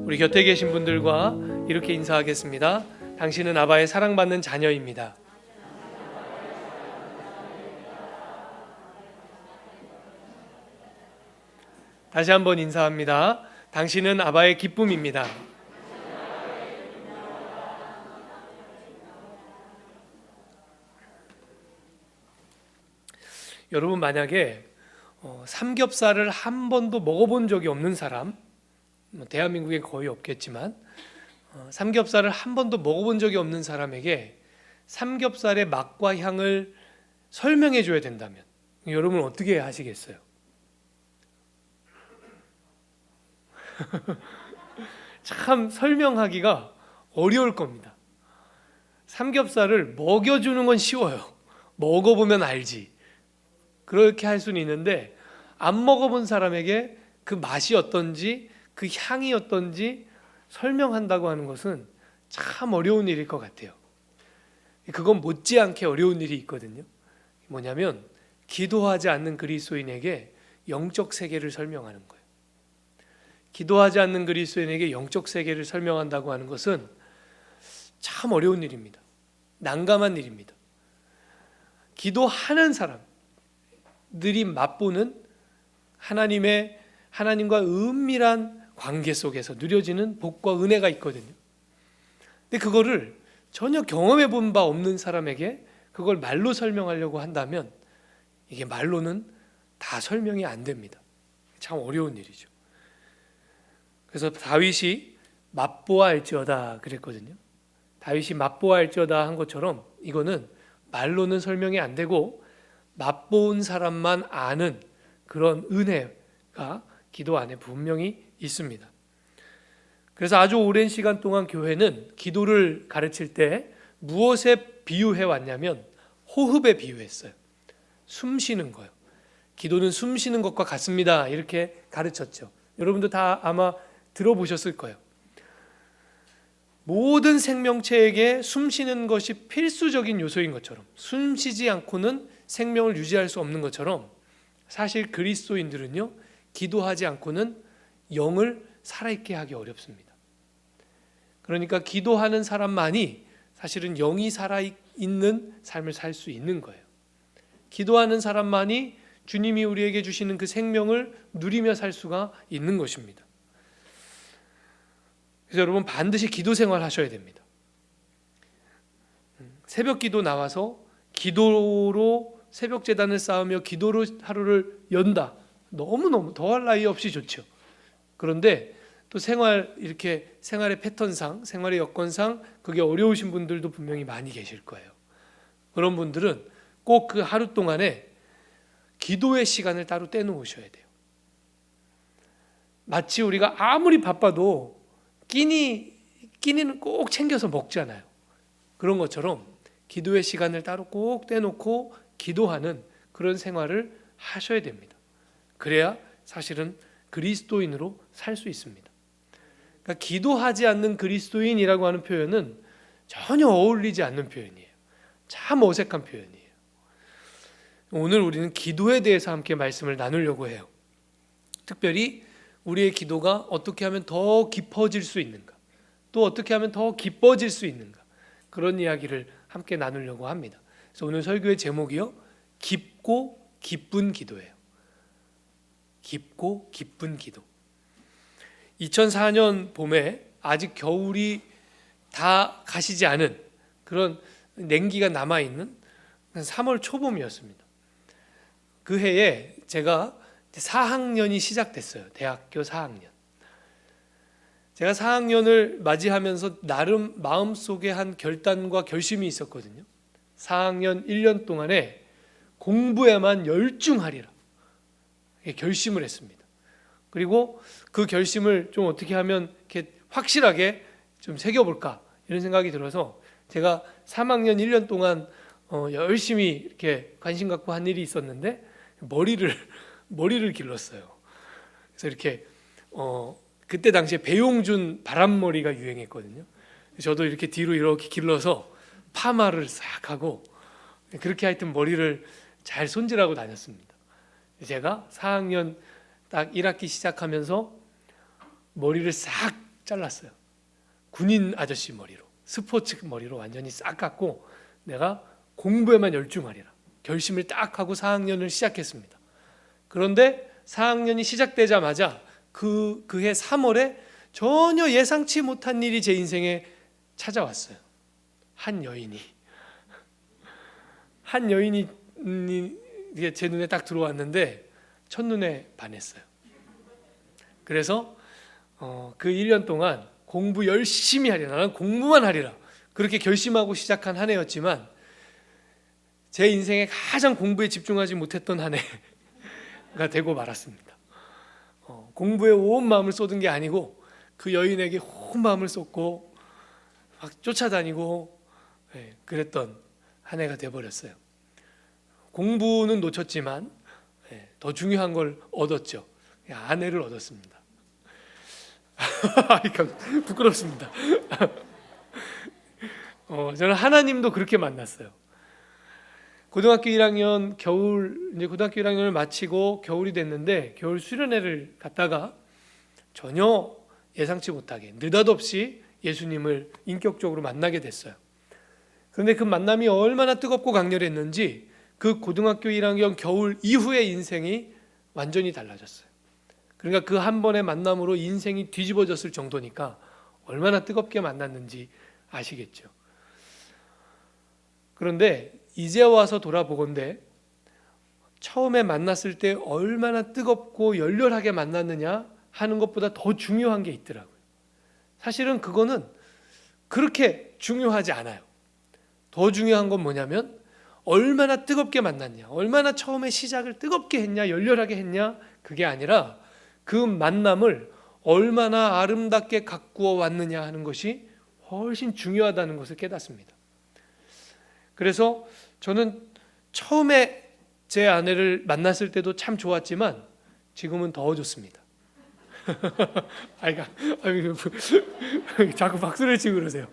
우리 곁에 계신 분들과 이렇게 인사하겠습니다. 당신은 아바의 사랑받는 자녀입니다. 다시 한번 인사합니다. 당신은 아바의 기쁨입니다. 여러분, 만약에 삼겹살을 한 번도 먹어본 적이 없는 사람, 대한민국에 거의 없겠지만 삼겹살을 한 번도 먹어본 적이 없는 사람에게 삼겹살의 맛과 향을 설명해 줘야 된다면 여러분 어떻게 하시겠어요? 참 설명하기가 어려울 겁니다. 삼겹살을 먹여주는 건 쉬워요. 먹어보면 알지. 그렇게 할 수는 있는데 안 먹어본 사람에게 그 맛이 어떤지, 그 향이 어떤지 설명한다고 하는 것은 참 어려운 일일 것 같아요. 그건 못지않게 어려운 일이 있거든요. 뭐냐면 기도하지 않는 그리스도인에게 영적 세계를 설명하는 거예요. 기도하지 않는 그리스도인에게 영적 세계를 설명한다고 하는 것은 참 어려운 일입니다. 난감한 일입니다. 기도하는 사람들이 맛보는 하나님과 은밀한 관계 속에서 누려지는 복과 은혜가 있거든요. 근데 그거를 전혀 경험해 본 바 없는 사람에게 그걸 말로 설명하려고 한다면 이게 말로는 다 설명이 안 됩니다. 참 어려운 일이죠. 그래서 다윗이 맛보아할지어다 그랬거든요. 다윗이 맛보아할지어다 한 것처럼 이거는 말로는 설명이 안 되고 맛본 사람만 아는 그런 은혜가 기도 안에 분명히 있습니다. 그래서 아주 오랜 시간 동안 교회는 기도를 가르칠 때 무엇에 비유해 왔냐면 호흡에 비유했어요. 숨 쉬는 거예요. 기도는 숨 쉬는 것과 같습니다. 이렇게 가르쳤죠. 여러분도 다 아마 들어보셨을 거예요. 모든 생명체에게 숨 쉬는 것이 필수적인 요소인 것처럼, 숨 쉬지 않고는 생명을 유지할 수 없는 것처럼 사실 그리스도인들은요, 기도하지 않고는 영을 살아있게 하기 어렵습니다. 그러니까 기도하는 사람만이 사실은 영이 살아있는 삶을 살 수 있는 거예요. 기도하는 사람만이 주님이 우리에게 주시는 그 생명을 누리며 살 수가 있는 것입니다. 그래서 여러분 반드시 기도 생활 하셔야 됩니다. 새벽 기도 나와서 기도로 새벽 제단을 쌓으며 기도로 하루를 연다. 너무너무 더할 나위 없이 좋죠. 그런데 또 이렇게 생활의 패턴상, 생활의 여건상 그게 어려우신 분들도 분명히 많이 계실 거예요. 그런 분들은 꼭 그 하루 동안에 기도의 시간을 따로 떼놓으셔야 돼요. 마치 우리가 아무리 바빠도 끼니는 꼭 챙겨서 먹잖아요. 그런 것처럼 기도의 시간을 따로 꼭 떼놓고 기도하는 그런 생활을 하셔야 됩니다. 그래야 사실은 그리스도인으로 살 수 있습니다. 그러니까 기도하지 않는 그리스도인이라고 하는 표현은 전혀 어울리지 않는 표현이에요. 참 어색한 표현이에요. 오늘 우리는 기도에 대해서 함께 말씀을 나누려고 해요. 특별히 우리의 기도가 어떻게 하면 더 깊어질 수 있는가, 또 어떻게 하면 더 기뻐질 수 있는가, 그런 이야기를 함께 나누려고 합니다. 그래서 오늘 설교의 제목이요, 깊고 기쁜 기도예요. 깊고 기쁜 기도. 2004년 봄에 아직 겨울이 다 가시지 않은 그런 냉기가 남아있는 3월 초봄이었습니다. 그 해에 제가 4학년이 시작됐어요. 대학교 4학년. 제가 4학년을 맞이하면서 나름 마음속에 한 결단과 결심이 있었거든요. 4학년 1년 동안에 공부에만 열중하리라 결심을 했습니다. 그리고 그 결심을 좀 어떻게 하면 이렇게 확실하게 좀 새겨볼까 이런 생각이 들어서 제가 3학년 1년 동안 열심히 이렇게 관심 갖고 한 일이 있었는데 머리를 길렀어요. 그래서 이렇게 그때 당시에 배용준 바람머리가 유행했거든요. 저도 이렇게 뒤로 이렇게 길러서 파마를 싹 하고 그렇게 하여튼 머리를 잘 손질하고 다녔습니다. 제가 4학년 딱 1학기 시작하면서 머리를 싹 잘랐어요. 군인 아저씨 머리로, 스포츠 머리로 완전히 싹 깎고 내가 공부에만 열중하리라 결심을 딱 하고 4학년을 시작했습니다. 그런데 4학년이 시작되자마자 그해 3월에 전혀 예상치 못한 일이 제 인생에 찾아왔어요. 한 여인이 제 눈에 딱 들어왔는데 첫눈에 반했어요. 그래서 그 1년 동안 공부 열심히 하리라, 나는 공부만 하리라 그렇게 결심하고 시작한 한 해였지만 제 인생에 가장 공부에 집중하지 못했던 한 해가 되고 말았습니다. 공부에 온 마음을 쏟은 게 아니고 그 여인에게 온 마음을 쏟고 막 쫓아다니고 그랬던 한 해가 돼버렸어요. 공부는 놓쳤지만 더 중요한 걸 얻었죠. 아내를 얻었습니다. 부끄럽습니다. 저는 하나님도 그렇게 만났어요. 고등학교 1학년 고등학교 1학년을 마치고 겨울이 됐는데 겨울 수련회를 갔다가 전혀 예상치 못하게 느닷없이 예수님을 인격적으로 만나게 됐어요. 그런데 그 만남이 얼마나 뜨겁고 강렬했는지 그 고등학교 1학년 겨울 이후의 인생이 완전히 달라졌어요. 그러니까 그 한 번의 만남으로 인생이 뒤집어졌을 정도니까 얼마나 뜨겁게 만났는지 아시겠죠. 그런데 이제 와서 돌아보건대 처음에 만났을 때 얼마나 뜨겁고 열렬하게 만났느냐 하는 것보다 더 중요한 게 있더라고요. 사실은 그거는 그렇게 중요하지 않아요. 더 중요한 건 뭐냐면 얼마나 뜨겁게 만났냐, 얼마나 처음에 시작을 뜨겁게 했냐, 열렬하게 했냐, 그게 아니라 그 만남을 얼마나 아름답게 가꾸어 왔느냐 하는 것이 훨씬 중요하다는 것을 깨닫습니다. 그래서 저는 처음에 제 아내를 만났을 때도 참 좋았지만 지금은 더 좋습니다. 자꾸 박수를 치고 그러세요.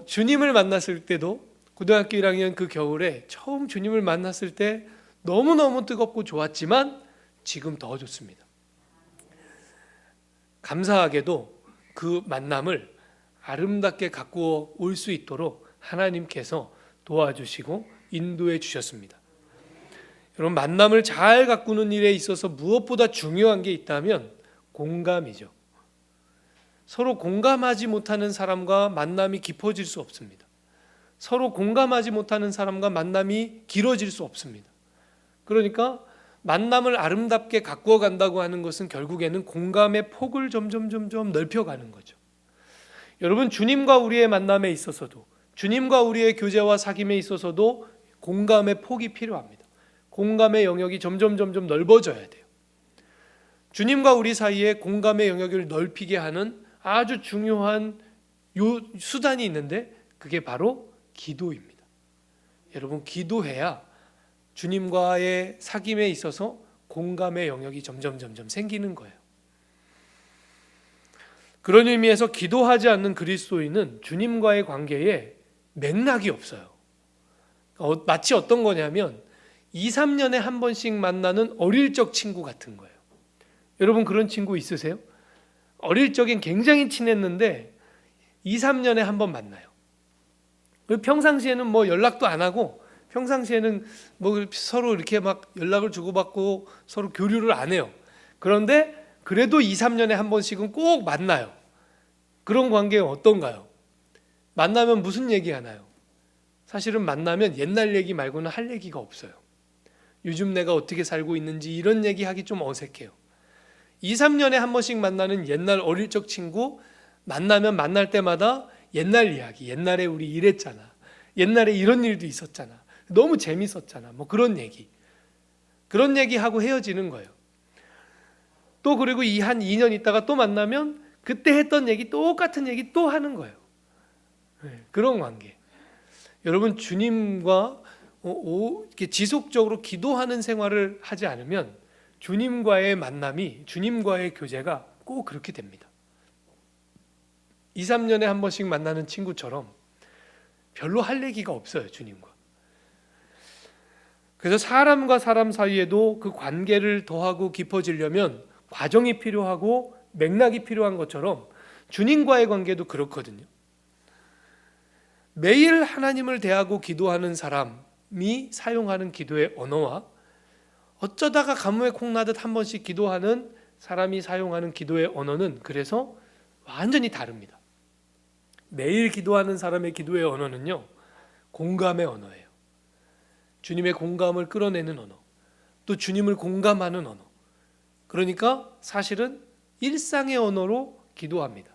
주님을 만났을 때도 고등학교 1학년 그 겨울에 처음 주님을 만났을 때 너무너무 뜨겁고 좋았지만 지금 더 좋습니다. 감사하게도 그 만남을 아름답게 가꾸어 올 수 있도록 하나님께서 도와주시고 인도해 주셨습니다. 여러분, 만남을 잘 가꾸는 일에 있어서 무엇보다 중요한 게 있다면 공감이죠. 서로 공감하지 못하는 사람과 만남이 깊어질 수 없습니다. 서로 공감하지 못하는 사람과 만남이 길어질 수 없습니다. 그러니까 만남을 아름답게 가꾸어 간다고 하는 것은 결국에는 공감의 폭을 점점 넓혀가는 거죠. 여러분, 주님과 우리의 만남에 있어서도, 주님과 우리의 교제와 사귐에 있어서도 공감의 폭이 필요합니다. 공감의 영역이 점점 넓어져야 돼요. 주님과 우리 사이에 공감의 영역을 넓히게 하는 아주 중요한 수단이 있는데 그게 바로 기도입니다. 여러분, 기도해야 주님과의 사귐에 있어서 공감의 영역이 점점 생기는 거예요. 그런 의미에서 기도하지 않는 그리스도인은 주님과의 관계에 맥락이 없어요. 마치 어떤 거냐면 2, 3년에 한 번씩 만나는 어릴 적 친구 같은 거예요. 여러분, 그런 친구 있으세요? 어릴 적엔 굉장히 친했는데 2, 3년에 한 번 만나요. 평상시에는 뭐 연락도 안 하고 평상시에는 뭐 서로 이렇게 막 연락을 주고받고 서로 교류를 안 해요. 그런데 그래도 2, 3년에 한 번씩은 꼭 만나요. 그런 관계는 어떤가요? 만나면 무슨 얘기 하나요? 사실은 만나면 옛날 얘기 말고는 할 얘기가 없어요. 요즘 내가 어떻게 살고 있는지 이런 얘기하기 좀 어색해요. 2, 3년에 한 번씩 만나는 옛날 어릴 적 친구, 만나면 만날 때마다 옛날 이야기, 옛날에 우리 이랬잖아, 옛날에 이런 일도 있었잖아, 너무 재밌었잖아, 뭐 그런 얘기하고 헤어지는 거예요. 또 그리고 한 2년 있다가 또 만나면 그때 했던 얘기, 똑같은 얘기 또 하는 거예요. 그런 관계. 여러분, 주님과 이렇게 지속적으로 기도하는 생활을 하지 않으면 주님과의 만남이, 주님과의 교제가 꼭 그렇게 됩니다. 2, 3년에 한 번씩 만나는 친구처럼 별로 할 얘기가 없어요, 주님과. 그래서 사람과 사람 사이에도 그 관계를 더하고 깊어지려면 과정이 필요하고 맥락이 필요한 것처럼 주님과의 관계도 그렇거든요. 매일 하나님을 대하고 기도하는 사람이 사용하는 기도의 언어와 어쩌다가 가뭄에 콩나듯 한 번씩 기도하는 사람이 사용하는 기도의 언어는 그래서 완전히 다릅니다. 매일 기도하는 사람의 기도의 언어는요, 공감의 언어예요. 주님의 공감을 끌어내는 언어, 또 주님을 공감하는 언어. 그러니까 사실은 일상의 언어로 기도합니다.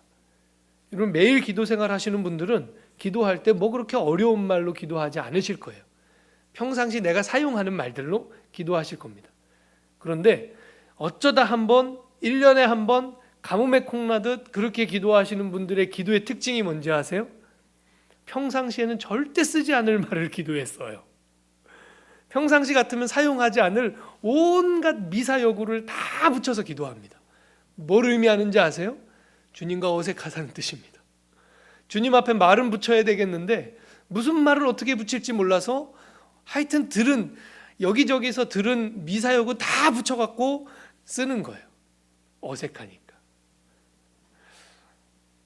여러분, 매일 기도 생활 하시는 분들은 기도할 때 뭐 그렇게 어려운 말로 기도하지 않으실 거예요. 평상시 내가 사용하는 말들로 기도하실 겁니다. 그런데 어쩌다 한번 1년에 한 번 가뭄에 콩나듯 그렇게 기도하시는 분들의 기도의 특징이 뭔지 아세요? 평상시에는 절대 쓰지 않을 말을 기도에 써요. 평상시 같으면 사용하지 않을 온갖 미사여구를 다 붙여서 기도합니다. 뭘 의미하는지 아세요? 주님과 어색하다는 뜻입니다. 주님 앞에 말은 붙여야 되겠는데 무슨 말을 어떻게 붙일지 몰라서 하여튼 여기저기서 들은 미사여구 다 붙여갖고 쓰는 거예요. 어색하니까.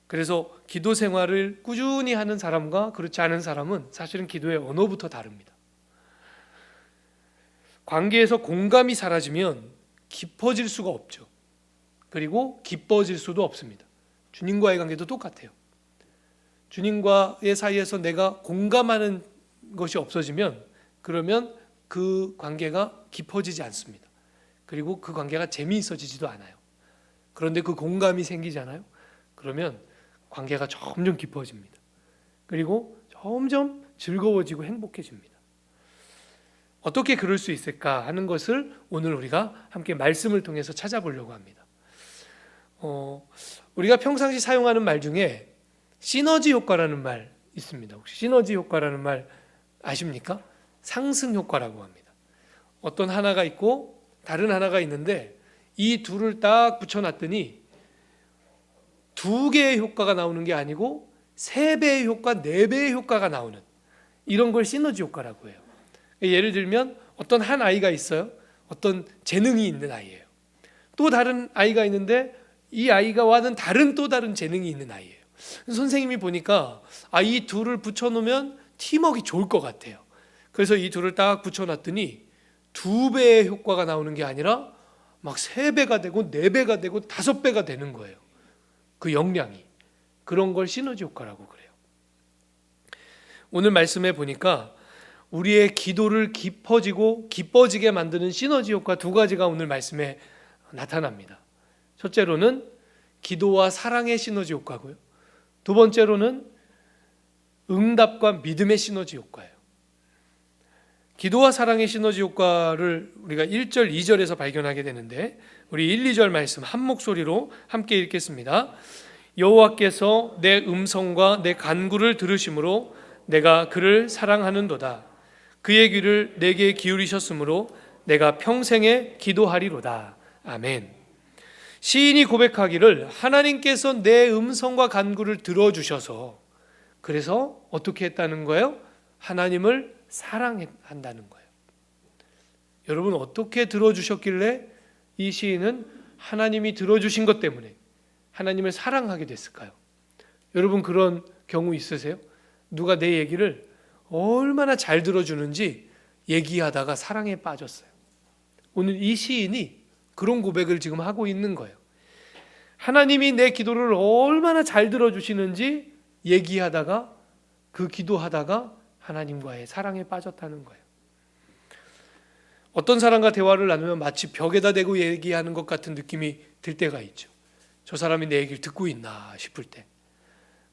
그래서 기도 생활을 꾸준히 하는 사람과 그렇지 않은 사람은 사실은 기도의 언어부터 다릅니다. 관계에서 공감이 사라지면 깊어질 수가 없죠. 그리고 기뻐질 수도 없습니다. 주님과의 관계도 똑같아요. 주님과의 사이에서 내가 공감하는 것이 없어지면 그러면 그 관계가 깊어지지 않습니다. 그리고 그 관계가 재미있어지지도 않아요. 그런데 그 공감이 생기잖아요. 그러면 관계가 점점 깊어집니다. 그리고 점점 즐거워지고 행복해집니다. 어떻게 그럴 수 있을까 하는 것을 오늘 우리가 함께 말씀을 통해서 찾아보려고 합니다. 우리가 평상시 사용하는 말 중에 시너지 효과라는 말 있습니다. 혹시 시너지 효과라는 말 아십니까? 상승 효과라고 합니다. 어떤 하나가 있고 다른 하나가 있는데 이 둘을 딱 붙여놨더니 2개의 효과가 나오는 게 아니고 3배의 효과, 4배의 효과가 나오는 이런 걸 시너지 효과라고 해요. 예를 들면 어떤 한 아이가 있어요. 어떤 재능이 있는 아이예요. 또 다른 아이가 있는데 이 아이가와는 또 다른 재능이 있는 아이예요. 선생님이 보니까 이 둘을 붙여놓으면 팀워크가 좋을 것 같아요. 그래서 이 둘을 딱 붙여놨더니 2배의 효과가 나오는 게 아니라 막 3배가 되고 4배가 되고 5배가 되는 거예요. 그 역량이. 그런 걸 시너지 효과라고 그래요. 오늘 말씀에 보니까 우리의 기도를 기뻐지게 만드는 시너지 효과 2가지가 오늘 말씀에 나타납니다. 첫째로는 기도와 사랑의 시너지 효과고요. 2번째로는 응답과 믿음의 시너지 효과예요. 기도와 사랑의 시너지 효과를 우리가 1절, 2절에서 발견하게 되는데 우리 1, 2절 말씀 한 목소리로 함께 읽겠습니다. 여호와께서 내 음성과 내 간구를 들으심으로 내가 그를 사랑하는도다. 그의 귀를 내게 기울이셨으므로 내가 평생에 기도하리로다. 아멘. 시인이 고백하기를 하나님께서 내 음성과 간구를 들어주셔서 그래서 어떻게 했다는 거예요? 하나님을 사랑한다는 거예요. 여러분, 어떻게 들어주셨길래 이 시인은 하나님이 들어주신 것 때문에 하나님을 사랑하게 됐을까요? 여러분, 그런 경우 있으세요? 누가 내 얘기를 얼마나 잘 들어주는지 얘기하다가 사랑에 빠졌어요. 오늘 이 시인이 그런 고백을 지금 하고 있는 거예요. 하나님이 내 기도를 얼마나 잘 들어주시는지 얘기하다가 그 기도하다가 하나님과의 사랑에 빠졌다는 거예요. 어떤 사람과 대화를 나누면 마치 벽에다 대고 얘기하는 것 같은 느낌이 들 때가 있죠. 저 사람이 내 얘기를 듣고 있나 싶을 때,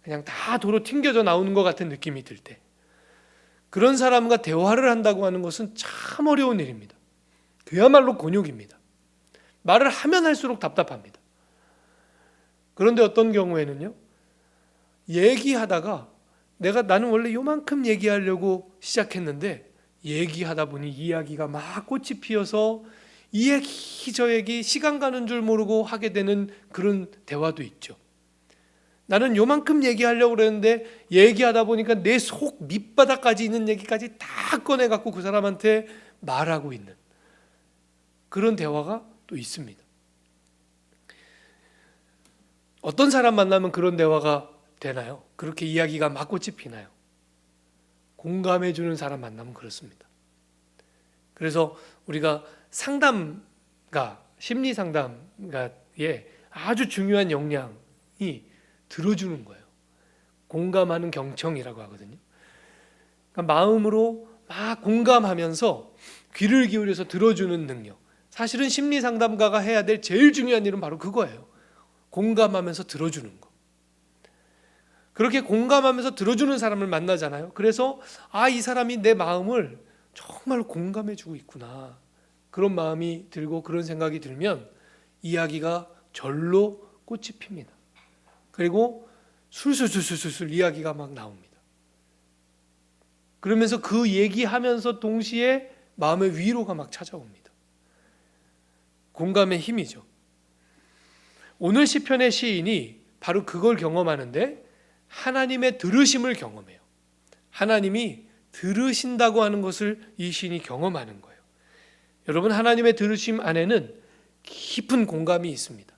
그냥 다 도로 튕겨져 나오는 것 같은 느낌이 들 때, 그런 사람과 대화를 한다고 하는 것은 참 어려운 일입니다. 그야말로 곤욕입니다. 말을 하면 할수록 답답합니다. 그런데 어떤 경우에는요, 얘기하다가 나는 원래 요만큼 얘기하려고 시작했는데 얘기하다 보니 이야기가 막 꽃이 피어서 이 얘기 저 얘기 시간 가는 줄 모르고 하게 되는 그런 대화도 있죠. 나는 요만큼 얘기하려고 그랬는데 얘기하다 보니까 내 속 밑바닥까지 있는 얘기까지 다 꺼내갖고 그 사람한테 말하고 있는 그런 대화가 또 있습니다. 어떤 사람 만나면 그런 대화가 되나요? 그렇게 이야기가 막 꽃이 피나요? 공감해 주는 사람 만나면 그렇습니다. 그래서 우리가 상담가, 심리 상담가의 아주 중요한 역량이 들어주는 거예요. 공감하는 경청이라고 하거든요. 그러니까 마음으로 막 공감하면서 귀를 기울여서 들어주는 능력. 사실은 심리 상담가가 해야 될 제일 중요한 일은 바로 그거예요. 공감하면서 들어주는 거. 그렇게 공감하면서 들어주는 사람을 만나잖아요. 그래서 이 사람이 내 마음을 정말 공감해 주고 있구나. 그런 마음이 들고 그런 생각이 들면 이야기가 절로 꽃이 핍니다. 그리고 술술술술술 이야기가 막 나옵니다. 그러면서 그 얘기하면서 동시에 마음의 위로가 막 찾아옵니다. 공감의 힘이죠. 오늘 시편의 시인이 바로 그걸 경험하는데 하나님의 들으심을 경험해요. 하나님이 들으신다고 하는 것을 이 시인이 경험하는 거예요. 여러분, 하나님의 들으심 안에는 깊은 공감이 있습니다.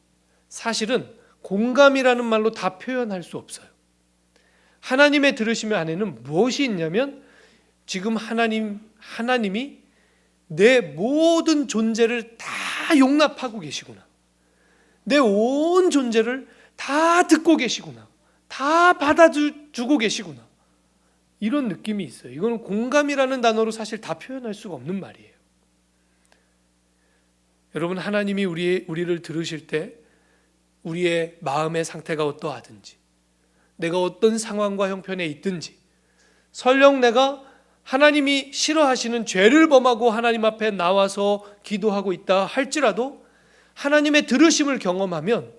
사실은 공감이라는 말로 다 표현할 수 없어요. 하나님의 들으심 안에는 무엇이 있냐면 지금 하나님이 내 모든 존재를 다 용납하고 계시구나. 내 온 존재를 다 듣고 계시구나. 다 받아주고 계시구나. 이런 느낌이 있어요. 이거는 공감이라는 단어로 사실 다 표현할 수가 없는 말이에요. 여러분, 하나님이 우리를 들으실 때 우리의 마음의 상태가 어떠하든지, 내가 어떤 상황과 형편에 있든지, 설령 내가 하나님이 싫어하시는 죄를 범하고 하나님 앞에 나와서 기도하고 있다 할지라도 하나님의 들으심을 경험하면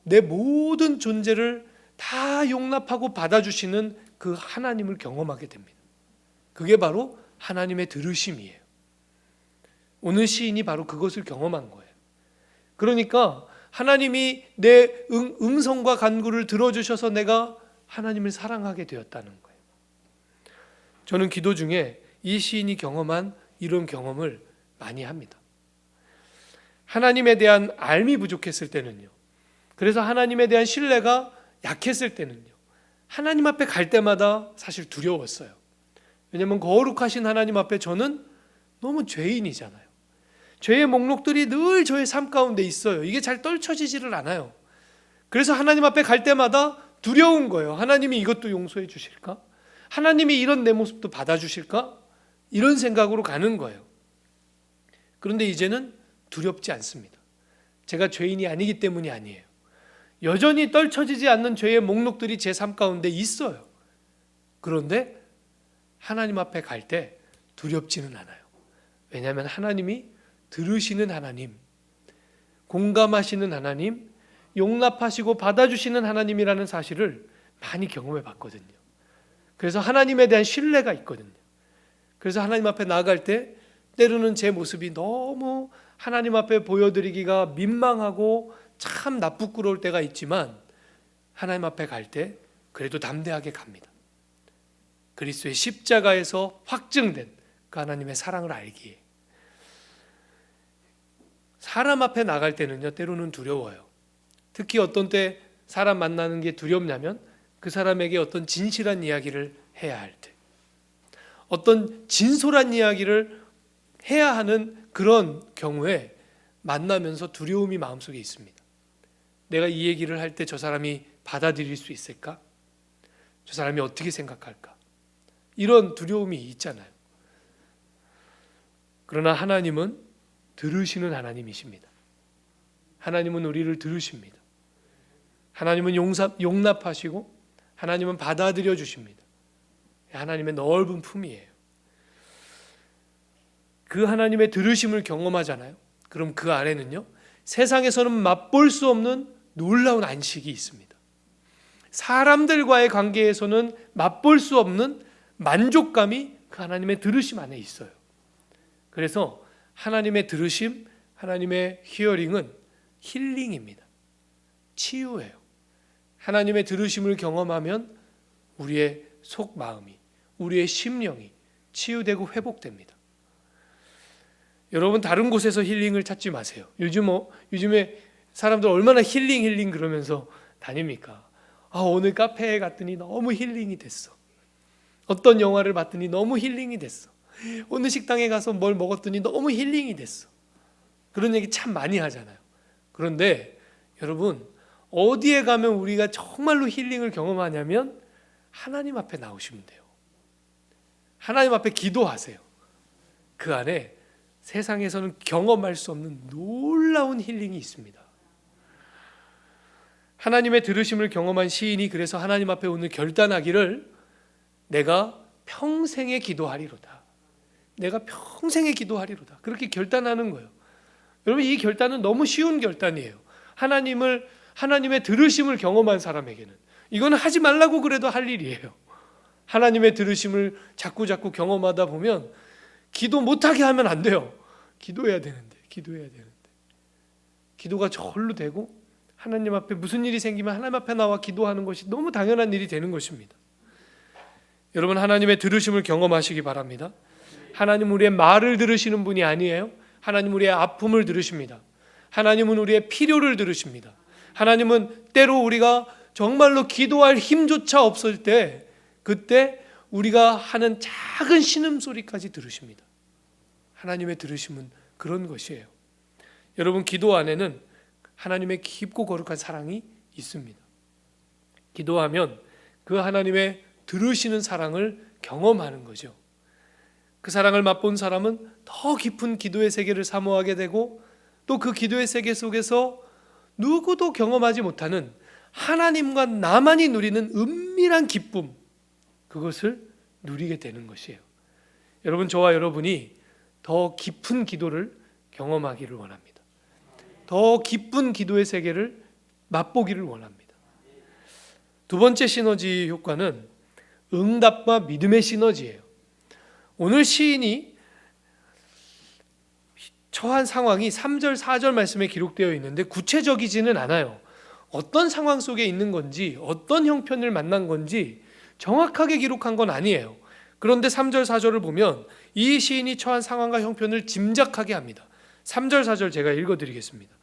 내 모든 존재를 다 용납하고 받아주시는 그 하나님을 경험하게 됩니다. 그게 바로 하나님의 들으심이에요. 오늘 시인이 바로 그것을 경험한 거예요. 그러니까 하나님이 내 음성과 간구를 들어주셔서 내가 하나님을 사랑하게 되었다는 거예요. 저는 기도 중에 이 시인이 경험한 이런 경험을 많이 합니다. 하나님에 대한 알미 부족했을 때는요. 그래서 하나님에 대한 신뢰가 약했을 때는요. 하나님 앞에 갈 때마다 사실 두려웠어요. 왜냐하면 거룩하신 하나님 앞에 저는 너무 죄인이잖아요. 죄의 목록들이 늘 저의 삶 가운데 있어요. 이게 잘 떨쳐지지를 않아요. 그래서 하나님 앞에 갈 때마다 두려운 거예요. 하나님이 이것도 용서해 주실까? 하나님이 이런 내 모습도 받아주실까? 이런 생각으로 가는 거예요. 그런데 이제는 두렵지 않습니다. 제가 죄인이 아니기 때문이 아니에요. 여전히 떨쳐지지 않는 죄의 목록들이 제 삶 가운데 있어요. 그런데 하나님 앞에 갈 때 두렵지는 않아요. 왜냐하면 하나님이 들으시는 하나님, 공감하시는 하나님, 용납하시고 받아주시는 하나님이라는 사실을 많이 경험해 봤거든요. 그래서 하나님에 대한 신뢰가 있거든요. 그래서 하나님 앞에 나아갈 때 때로는 제 모습이 너무 하나님 앞에 보여드리기가 민망하고 참 나쁘끄러울 때가 있지만 하나님 앞에 갈 때 그래도 담대하게 갑니다. 그리스도의 십자가에서 확증된 그 하나님의 사랑을 알기에. 사람 앞에 나갈 때는요, 때로는 두려워요. 특히 어떤 때 사람 만나는 게 두렵냐면 그 사람에게 어떤 진실한 이야기를 해야 할 때, 어떤 진솔한 이야기를 해야 하는 그런 경우에 만나면서 두려움이 마음속에 있습니다. 내가 이 얘기를 할 때 저 사람이 받아들일 수 있을까? 저 사람이 어떻게 생각할까? 이런 두려움이 있잖아요. 그러나 하나님은 들으시는 하나님이십니다. 하나님은 우리를 들으십니다. 하나님은 용납하시고 하나님은 받아들여 주십니다. 하나님의 넓은 품이에요. 그 하나님의 들으심을 경험하잖아요. 그럼 그 안에는요, 세상에서는 맛볼 수 없는 놀라운 안식이 있습니다. 사람들과의 관계에서는 맛볼 수 없는 만족감이 그 하나님의 들으심 안에 있어요. 그래서 하나님의 들으심, 하나님의 히어링은 힐링입니다. 치유예요. 하나님의 들으심을 경험하면 우리의 속마음이, 우리의 심령이 치유되고 회복됩니다. 여러분, 다른 곳에서 힐링을 찾지 마세요. 요즘에 사람들 얼마나 힐링 그러면서 다닙니까? 오늘 카페에 갔더니 너무 힐링이 됐어. 어떤 영화를 봤더니 너무 힐링이 됐어. 오늘 식당에 가서 뭘 먹었더니 너무 힐링이 됐어. 그런 얘기 참 많이 하잖아요. 그런데 여러분, 어디에 가면 우리가 정말로 힐링을 경험하냐면 하나님 앞에 나오시면 돼요. 하나님 앞에 기도하세요. 그 안에 세상에서는 경험할 수 없는 놀라운 힐링이 있습니다. 하나님의 들으심을 경험한 시인이 그래서 하나님 앞에 오늘 결단하기를 내가 평생에 기도하리로다. 내가 평생에 기도하리로다. 그렇게 결단하는 거예요. 여러분, 이 결단은 너무 쉬운 결단이에요. 하나님의 들으심을 경험한 사람에게는 이거는 하지 말라고 그래도 할 일이에요. 하나님의 들으심을 자꾸 경험하다 보면 기도 못하게 하면 안 돼요. 기도해야 되는데 기도가 저절로 되고 하나님 앞에 무슨 일이 생기면 하나님 앞에 나와 기도하는 것이 너무 당연한 일이 되는 것입니다. 여러분, 하나님의 들으심을 경험하시기 바랍니다. 하나님은 우리의 말을 들으시는 분이 아니에요. 하나님은 우리의 아픔을 들으십니다. 하나님은 우리의 필요를 들으십니다. 하나님은 때로 우리가 정말로 기도할 힘조차 없을 때 그때 우리가 하는 작은 신음소리까지 들으십니다. 하나님의 들으심은 그런 것이에요. 여러분, 기도 안에는 하나님의 깊고 거룩한 사랑이 있습니다. 기도하면 그 하나님의 들으시는 사랑을 경험하는 거죠. 그 사랑을 맛본 사람은 더 깊은 기도의 세계를 사모하게 되고 또 그 기도의 세계 속에서 누구도 경험하지 못하는 하나님과 나만이 누리는 은밀한 기쁨, 그것을 누리게 되는 것이에요. 여러분, 저와 여러분이 더 깊은 기도를 경험하기를 원합니다. 더 깊은 기도의 세계를 맛보기를 원합니다. 두 번째 시너지 효과는 응답과 믿음의 시너지예요. 오늘 시인이 처한 상황이 3절, 4절 말씀에 기록되어 있는데 구체적이지는 않아요. 어떤 상황 속에 있는 건지, 어떤 형편을 만난 건지 정확하게 기록한 건 아니에요. 그런데 3절, 4절을 보면 이 시인이 처한 상황과 형편을 짐작하게 합니다. 3절, 4절 제가 읽어드리겠습니다.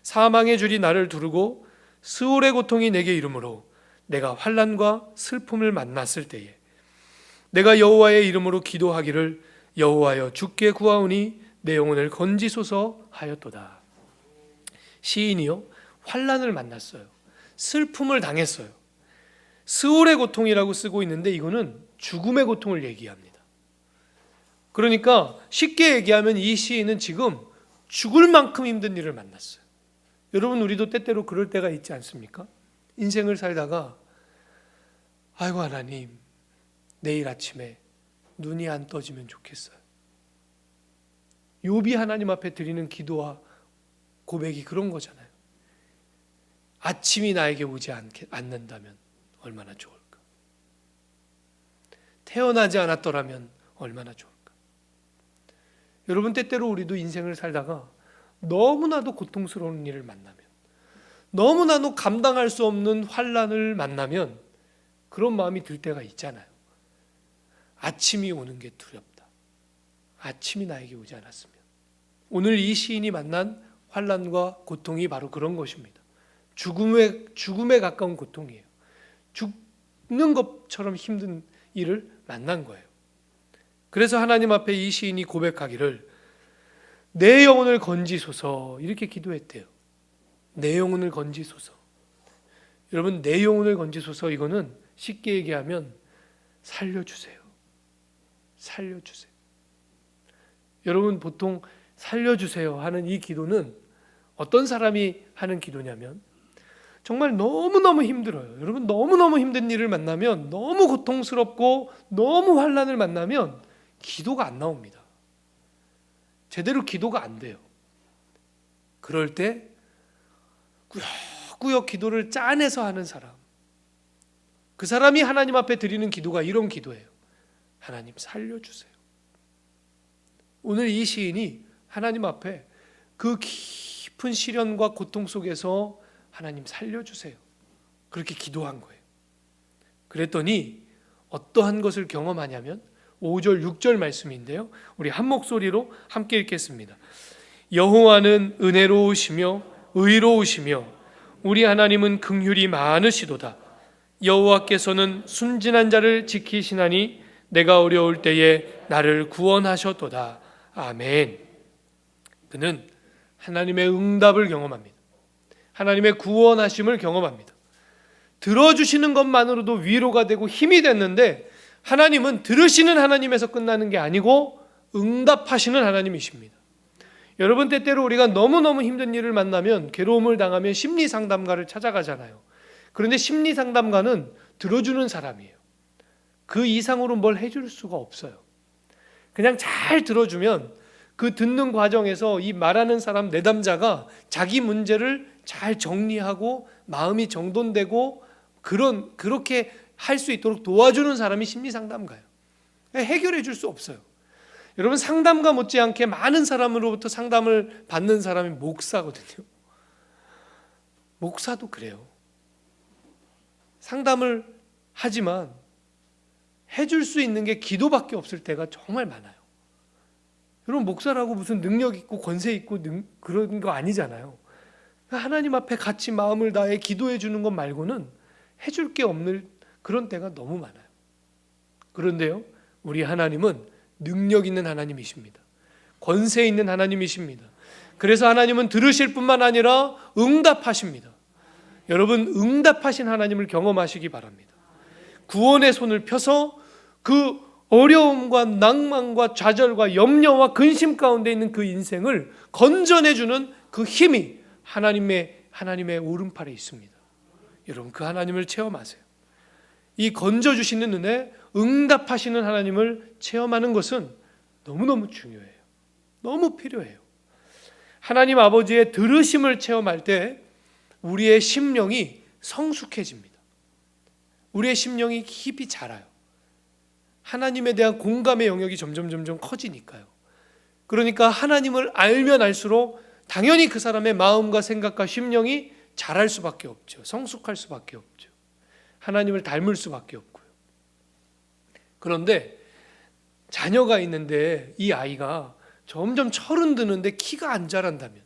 사망의 줄이 나를 두르고 스올의 고통이 내게 이르므로 내가 환난과 슬픔을 만났을 때에 내가 여호와의 이름으로 기도하기를 여호와여 주께 구하오니 내 영혼을 건지소서 하였도다. 시인이요, 환난을 만났어요. 슬픔을 당했어요. 스올의 고통이라고 쓰고 있는데 이거는 죽음의 고통을 얘기합니다. 그러니까 쉽게 얘기하면 이 시인은 지금 죽을 만큼 힘든 일을 만났어요. 여러분, 우리도 때때로 그럴 때가 있지 않습니까? 인생을 살다가 아이고 하나님, 내일 아침에 눈이 안 떠지면 좋겠어요. 욥이 하나님 앞에 드리는 기도와 고백이 그런 거잖아요. 아침이 나에게 오지 않는다면 얼마나 좋을까? 태어나지 않았더라면 얼마나 좋을까? 여러분, 때때로 우리도 인생을 살다가 너무나도 고통스러운 일을 만나면, 너무나도 감당할 수 없는 환난을 만나면 그런 마음이 들 때가 있잖아요. 아침이 오는 게 두렵다. 아침이 나에게 오지 않았으면. 오늘 이 시인이 만난 환난과 고통이 바로 그런 것입니다. 죽음에 가까운 고통이에요. 죽는 것처럼 힘든 일을 만난 거예요. 그래서 하나님 앞에 이 시인이 고백하기를 내 영혼을 건지소서, 이렇게 기도했대요. 내 영혼을 건지소서. 여러분, 내 영혼을 건지소서, 이거는 쉽게 얘기하면 살려주세요. 살려주세요. 여러분, 보통 살려주세요 하는 이 기도는 어떤 사람이 하는 기도냐면 정말 너무너무 힘들어요. 여러분, 너무너무 힘든 일을 만나면, 너무 고통스럽고 너무 환난을 만나면 기도가 안 나옵니다. 제대로 기도가 안 돼요. 그럴 때 꾸역꾸역 기도를 짜내서 하는 사람, 그 사람이 하나님 앞에 드리는 기도가 이런 기도예요. 하나님 살려주세요. 오늘 이 시인이 하나님 앞에 그 깊은 시련과 고통 속에서 하나님 살려주세요, 그렇게 기도한 거예요. 그랬더니 어떠한 것을 경험하냐면 5절 6절 말씀인데요, 우리 한 목소리로 함께 읽겠습니다. 여호와는 은혜로우시며 의로우시며 우리 하나님은 긍휼이 많으시도다. 여호와께서는 순진한 자를 지키시나니 내가 어려울 때에 나를 구원하셨도다. 아멘. 그는 하나님의 응답을 경험합니다. 하나님의 구원하심을 경험합니다. 들어주시는 것만으로도 위로가 되고 힘이 됐는데, 하나님은 들으시는 하나님에서 끝나는 게 아니고 응답하시는 하나님이십니다. 여러분, 때때로 우리가 너무너무 힘든 일을 만나면, 괴로움을 당하면 심리상담가를 찾아가잖아요. 그런데 심리상담가는 들어주는 사람이에요. 그 이상으로 뭘 해줄 수가 없어요. 그냥 잘 들어주면 그 듣는 과정에서 이 말하는 사람 내담자가 자기 문제를 잘 정리하고 마음이 정돈되고 그렇게 할 수 있도록 도와주는 사람이 심리상담가예요. 해결해 줄 수 없어요. 여러분, 상담가 못지않게 많은 사람으로부터 상담을 받는 사람이 목사거든요. 목사도 그래요. 상담을 하지만 해줄 수 있는 게 기도밖에 없을 때가 정말 많아요. 여러분, 목사라고 무슨 능력 있고 권세 있고 그런 거 아니잖아요. 하나님 앞에 같이 마음을 다해 기도해 주는 것 말고는 해줄 게 없는 그런 때가 너무 많아요. 그런데요, 우리 하나님은 능력 있는 하나님이십니다. 권세 있는 하나님이십니다. 그래서 하나님은 들으실 뿐만 아니라 응답하십니다. 여러분, 응답하신 하나님을 경험하시기 바랍니다. 구원의 손을 펴서 그 어려움과 낭만과 좌절과 염려와 근심 가운데 있는 그 인생을 건져내주는 그 힘이 하나님의 오른팔에 있습니다. 여러분, 그 하나님을 체험하세요. 이 건져주시는 은혜, 응답하시는 하나님을 체험하는 것은 너무너무 중요해요. 너무 필요해요. 하나님 아버지의 들으심을 체험할 때 우리의 심령이 성숙해집니다. 우리의 심령이 깊이 자라요. 하나님에 대한 공감의 영역이 점점 커지니까요. 그러니까 하나님을 알면 알수록 당연히 그 사람의 마음과 생각과 심령이 자랄 수밖에 없죠. 성숙할 수밖에 없죠. 하나님을 닮을 수밖에 없고요. 그런데 자녀가 있는데 이 아이가 점점 철은 드는데 키가 안 자란다면,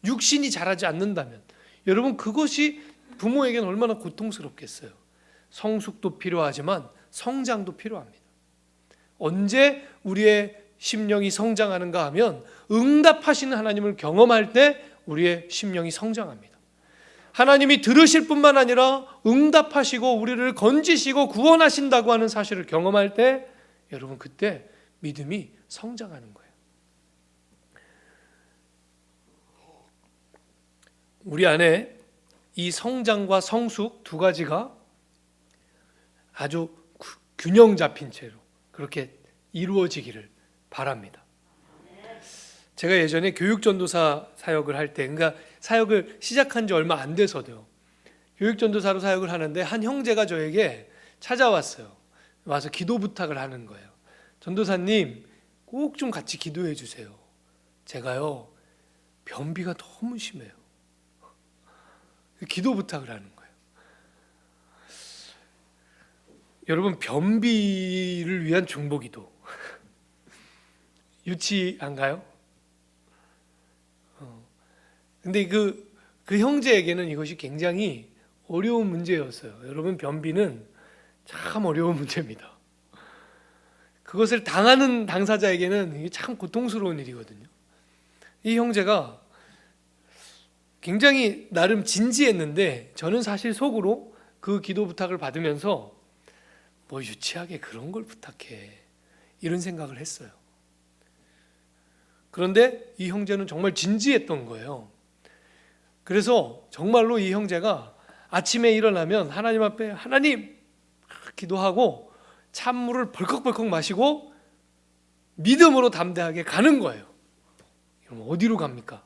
육신이 자라지 않는다면, 여러분, 그것이 부모에게는 얼마나 고통스럽겠어요. 성숙도 필요하지만 성장도 필요합니다. 언제 우리의 심령이 성장하는가 하면 응답하시는 하나님을 경험할 때 우리의 심령이 성장합니다. 하나님이 들으실 뿐만 아니라 응답하시고 우리를 건지시고 구원하신다고 하는 사실을 경험할 때 여러분, 그때 믿음이 성장하는 거예요. 우리 안에 이 성장과 성숙 두 가지가 아주 균형 잡힌 채로 그렇게 이루어지기를 바랍니다. 제가 예전에 교육전도사 사역을 할 때, 그러니까 사역을 시작한 지 얼마 안 돼서도요, 교육전도사로 사역을 하는데 한 형제가 저에게 찾아왔어요. 와서 기도 부탁을 하는 거예요. 전도사님, 꼭 좀 같이 기도해 주세요. 제가요, 변비가 너무 심해요. 기도 부탁을 하는 거예요. 여러분, 변비를 위한 중보기도 유치한가요? 근데 그 형제에게는 이것이 굉장히 어려운 문제였어요. 여러분, 변비는 참 어려운 문제입니다. 그것을 당하는 당사자에게는 이게 참 고통스러운 일이거든요. 이 형제가 굉장히 나름 진지했는데 저는 사실 속으로 그 기도 부탁을 받으면서 뭐 유치하게 그런 걸 부탁해, 이런 생각을 했어요. 그런데 이 형제는 정말 진지했던 거예요. 그래서 정말로 이 형제가 아침에 일어나면 하나님 앞에 하나님 기도하고 찬물을 벌컥벌컥 마시고 믿음으로 담대하게 가는 거예요. 그럼 어디로 갑니까?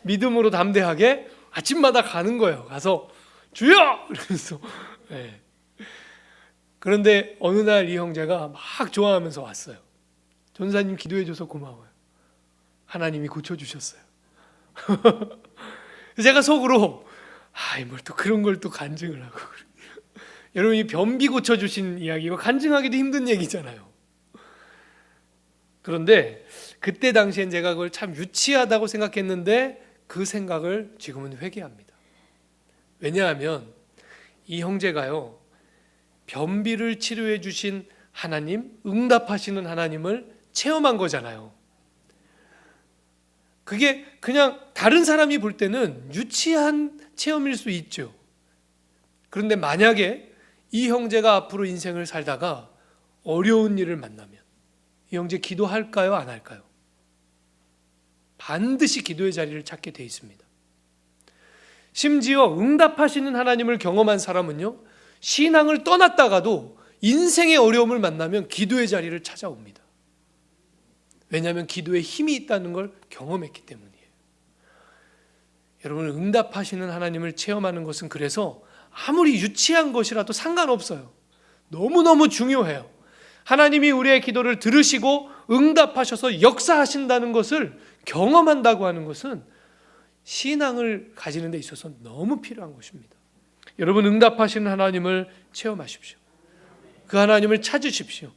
믿음으로 담대하게 아침마다 가는 거예요. 가서 주여! 이러면서. 네. 그런데 어느 날 이 형제가 막 좋아하면서 왔어요. 전사님 기도해 줘서 고마워요. 하나님이 고쳐주셨어요. 제가 속으로 뭘 또 그런 걸 또 간증을 하고. 여러분, 이 변비 고쳐주신 이야기, 이거 간증하기도 힘든 얘기잖아요. 그런데 그때 당시엔 제가 그걸 참 유치하다고 생각했는데 그 생각을 지금은 회개합니다. 왜냐하면 이 형제가요, 변비를 치료해 주신 하나님, 응답하시는 하나님을 체험한 거잖아요. 그게 그냥 다른 사람이 볼 때는 유치한 체험일 수 있죠. 그런데 만약에 이 형제가 앞으로 인생을 살다가 어려운 일을 만나면 이 형제 기도할까요? 안 할까요? 반드시 기도의 자리를 찾게 돼 있습니다. 심지어 응답하시는 하나님을 경험한 사람은요, 신앙을 떠났다가도 인생의 어려움을 만나면 기도의 자리를 찾아옵니다. 왜냐하면 기도에 힘이 있다는 걸 경험했기 때문이에요. 여러분, 응답하시는 하나님을 체험하는 것은 그래서 아무리 유치한 것이라도 상관없어요. 너무너무 중요해요. 하나님이 우리의 기도를 들으시고 응답하셔서 역사하신다는 것을 경험한다고 하는 것은 신앙을 가지는 데 있어서 너무 필요한 것입니다. 여러분, 응답하시는 하나님을 체험하십시오. 그 하나님을 찾으십시오.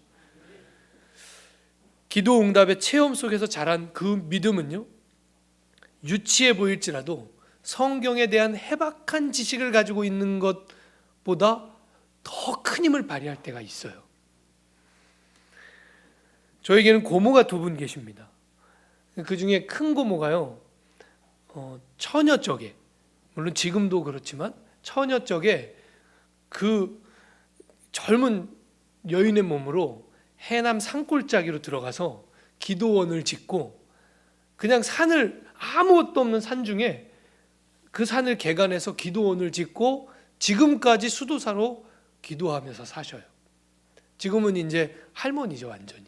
기도 응답의 체험 속에서 자란 그 믿음은요, 유치해 보일지라도 성경에 대한 해박한 지식을 가지고 있는 것보다 더 큰 힘을 발휘할 때가 있어요. 저에게는 고모가 두 분 계십니다. 그 중에 큰 고모가요, 처녀 쪽에, 물론 지금도 그렇지만 처녀 쪽에 그 젊은 여인의 몸으로 해남 산골짜기로 들어가서 기도원을 짓고 그냥 산을, 아무것도 없는 산 중에 그 산을 개간해서 기도원을 짓고 지금까지 수도사로 기도하면서 사셔요. 지금은 이제 할머니죠, 완전히.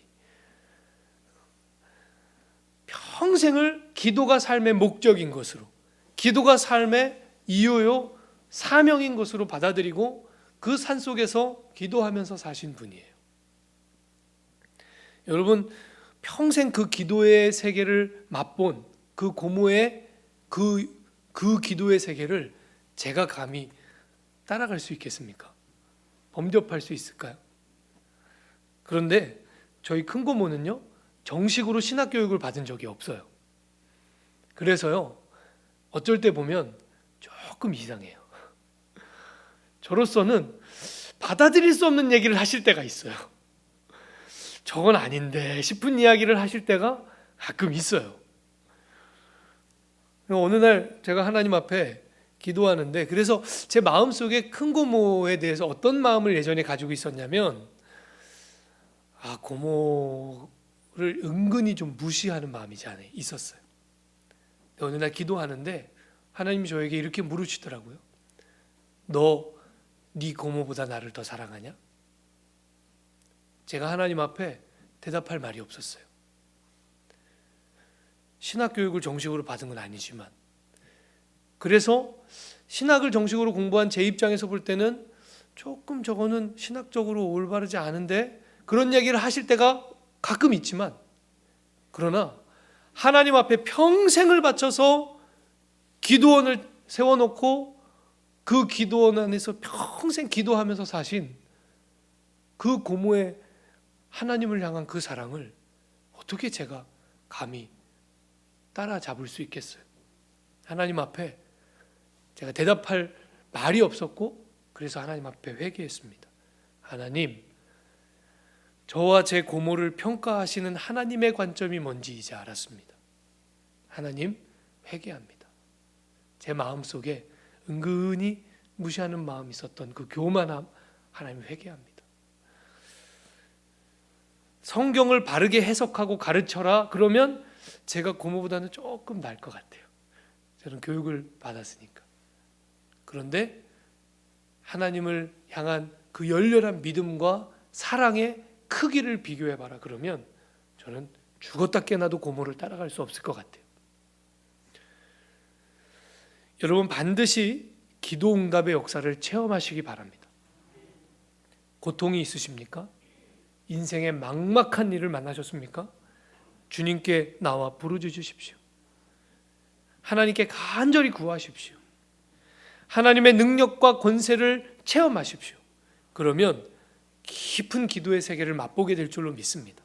평생을 기도가 삶의 목적인 것으로, 기도가 삶의 이유요, 사명인 것으로 받아들이고 그 산속에서 기도하면서 사신 분이에요. 여러분, 평생 그 기도의 세계를 맛본 그 고모의 그 기도의 세계를 제가 감히 따라갈 수 있겠습니까? 범접할 수 있을까요? 그런데 저희 큰 고모는요, 정식으로 신학교육을 받은 적이 없어요. 그래서요, 어쩔 때 보면 조금 이상해요. 저로서는 받아들일 수 없는 얘기를 하실 때가 있어요. 저건 아닌데 싶은 이야기를 하실 때가 가끔 있어요. 어느 날 제가 하나님 앞에 기도하는데, 그래서 제 마음속에 큰 고모에 대해서 어떤 마음을 예전에 가지고 있었냐면, 고모를 은근히 좀 무시하는 마음이 제 안에 있었어요. 어느 날 기도하는데 하나님이 저에게 이렇게 물으시더라고요. 너 네 고모보다 나를 더 사랑하냐? 제가 하나님 앞에 대답할 말이 없었어요. 신학교육을 정식으로 받은 건 아니지만, 그래서 신학을 정식으로 공부한 제 입장에서 볼 때는 조금 저거는 신학적으로 올바르지 않은데, 그런 얘기를 하실 때가 가끔 있지만, 그러나 하나님 앞에 평생을 바쳐서 기도원을 세워놓고 그 기도원 안에서 평생 기도하면서 사신 그 고모의 하나님을 향한 그 사랑을 어떻게 제가 감히 따라잡을 수 있겠어요? 하나님 앞에 제가 대답할 말이 없었고, 그래서 하나님 앞에 회개했습니다. 하나님, 저와 제 고모를 평가하시는 하나님의 관점이 뭔지 이제 알았습니다. 하나님, 회개합니다. 제 마음속에 은근히 무시하는 마음이 있었던 그 교만함, 하나님 회개합니다. 성경을 바르게 해석하고 가르쳐라, 그러면 제가 고모보다는 조금 나을 것 같아요. 저는 교육을 받았으니까. 그런데 하나님을 향한 그 열렬한 믿음과 사랑의 크기를 비교해봐라, 그러면 저는 죽었다 깨나도 고모를 따라갈 수 없을 것 같아요. 여러분, 반드시 기도 응답의 역사를 체험하시기 바랍니다. 고통이 있으십니까? 인생의 막막한 일을 만나셨습니까? 주님께 나와 부르짖으십시오. 하나님께 간절히 구하십시오. 하나님의 능력과 권세를 체험하십시오. 그러면 깊은 기도의 세계를 맛보게 될 줄로 믿습니다.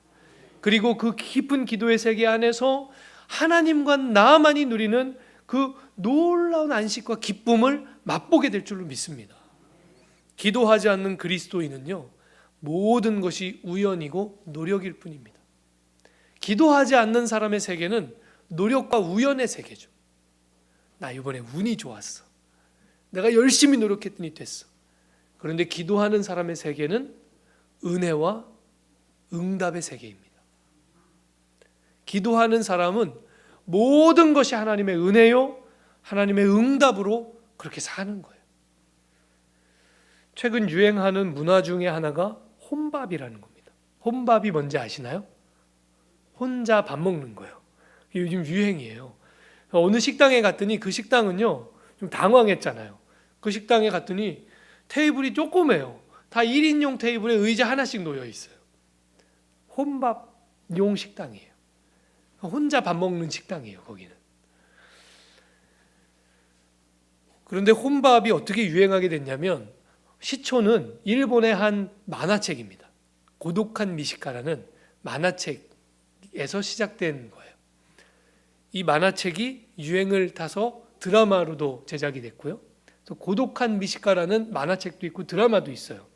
그리고 그 깊은 기도의 세계 안에서 하나님과 나만이 누리는 그 놀라운 안식과 기쁨을 맛보게 될 줄로 믿습니다. 기도하지 않는 그리스도인은요, 모든 것이 우연이고 노력일 뿐입니다. 기도하지 않는 사람의 세계는 노력과 우연의 세계죠. 나 이번에 운이 좋았어. 내가 열심히 노력했더니 됐어. 그런데 기도하는 사람의 세계는 은혜와 응답의 세계입니다. 기도하는 사람은 모든 것이 하나님의 은혜요, 하나님의 응답으로 그렇게 사는 거예요. 최근 유행하는 문화 중에 하나가 혼밥이라는 겁니다. 혼밥이 뭔지 아시나요? 혼자 밥 먹는 거예요. 요즘 유행이에요. 어느 식당에 갔더니 그 식당은요, 좀 당황했잖아요. 그 식당에 갔더니 테이블이 조그매요. 다 1인용 테이블에 의자 하나씩 놓여 있어요. 혼밥용 식당이에요. 혼자 밥 먹는 식당이에요, 거기는. 그런데 혼밥이 어떻게 유행하게 됐냐면, 시초는 일본의 한 만화책입니다. 고독한 미식가라는 만화책에서 시작된 거예요. 이 만화책이 유행을 타서 드라마로도 제작이 됐고요. 그래서 고독한 미식가라는 만화책도 있고 드라마도 있어요.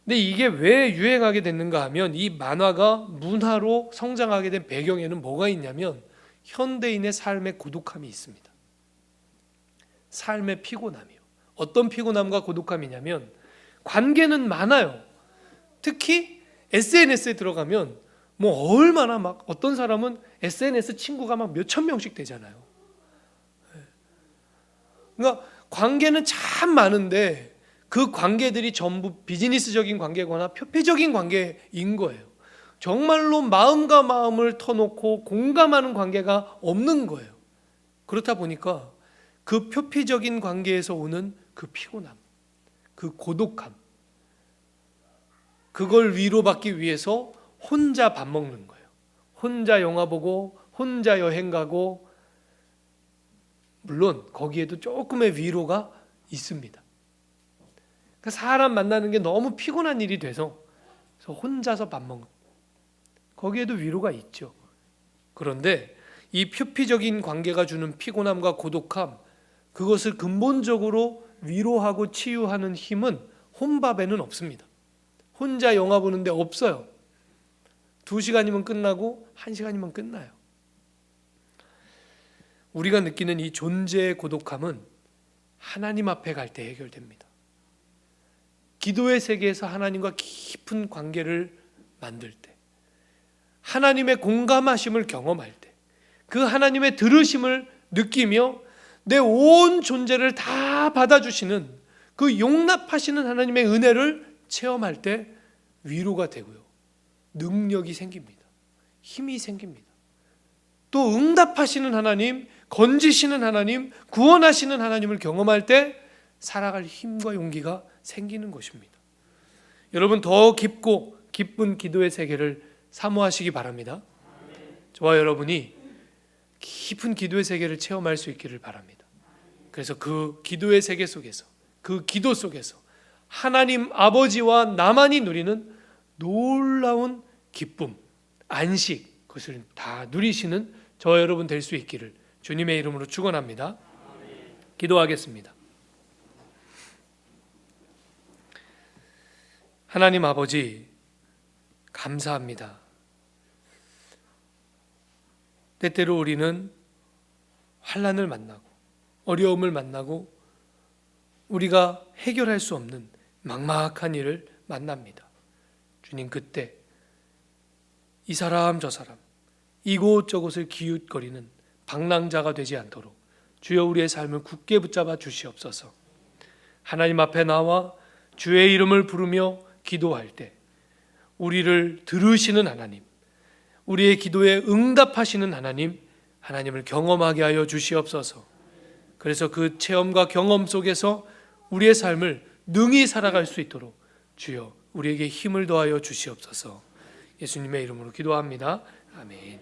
근데 이게 왜 유행하게 됐는가 하면, 이 만화가 문화로 성장하게 된 배경에는 뭐가 있냐면 현대인의 삶의 고독함이 있습니다. 삶의 피곤함이요. 어떤 피곤함과 고독함이냐면, 관계는 많아요. 특히 SNS에 들어가면 뭐 얼마나 막, 어떤 사람은 SNS 친구가 막 몇천 명씩 되잖아요. 그러니까 관계는 참 많은데 그 관계들이 전부 비즈니스적인 관계거나 표피적인 관계인 거예요. 정말로 마음과 마음을 터놓고 공감하는 관계가 없는 거예요. 그렇다 보니까 그 표피적인 관계에서 오는 그 피곤함, 그 고독함, 그걸 위로받기 위해서 혼자 밥 먹는 거예요. 혼자 영화 보고 혼자 여행 가고, 물론 거기에도 조금의 위로가 있습니다. 그러니까 사람 만나는 게 너무 피곤한 일이 돼서 혼자서 밥 먹는, 거기에도 위로가 있죠. 그런데 이 표피적인 관계가 주는 피곤함과 고독함, 그것을 근본적으로 위로하고 치유하는 힘은 혼밥에는 없습니다. 혼자 영화 보는데 없어요. 2시간이면 끝나고 1시간이면 끝나요. 우리가 느끼는 이 존재의 고독함은 하나님 앞에 갈 때 해결됩니다. 기도의 세계에서 하나님과 깊은 관계를 만들 때, 하나님의 공감하심을 경험할 때, 그 하나님의 들으심을 느끼며 내 온 존재를 다 받아주시는, 그 용납하시는 하나님의 은혜를 체험할 때 위로가 되고요, 능력이 생깁니다. 힘이 생깁니다. 또 응답하시는 하나님, 건지시는 하나님, 구원하시는 하나님을 경험할 때 살아갈 힘과 용기가 생기는 것입니다. 여러분, 더 깊고 기쁜 기도의 세계를 사모하시기 바랍니다. 저와 여러분이 깊은 기도의 세계를 체험할 수 있기를 바랍니다. 그래서 그 기도의 세계 속에서, 그 기도 속에서 하나님 아버지와 나만이 누리는 놀라운 기쁨, 안식, 그것을 다 누리시는 저와 여러분 될 수 있기를 주님의 이름으로 축원합니다. 기도하겠습니다. 하나님 아버지, 감사합니다. 때때로 우리는 환난을 만나고 어려움을 만나고 우리가 해결할 수 없는 막막한 일을 만납니다. 주님, 그때 이 사람 저 사람 이곳저곳을 기웃거리는 방랑자가 되지 않도록 주여 우리의 삶을 굳게 붙잡아 주시옵소서. 하나님 앞에 나와 주의 이름을 부르며 기도할 때 우리를 들으시는 하나님, 우리의 기도에 응답하시는 하나님, 하나님을 경험하게 하여 주시옵소서. 그래서 그 체험과 경험 속에서 우리의 삶을 능히 살아갈 수 있도록 주여 우리에게 힘을 더하여 주시옵소서. 예수님의 이름으로 기도합니다. 아멘.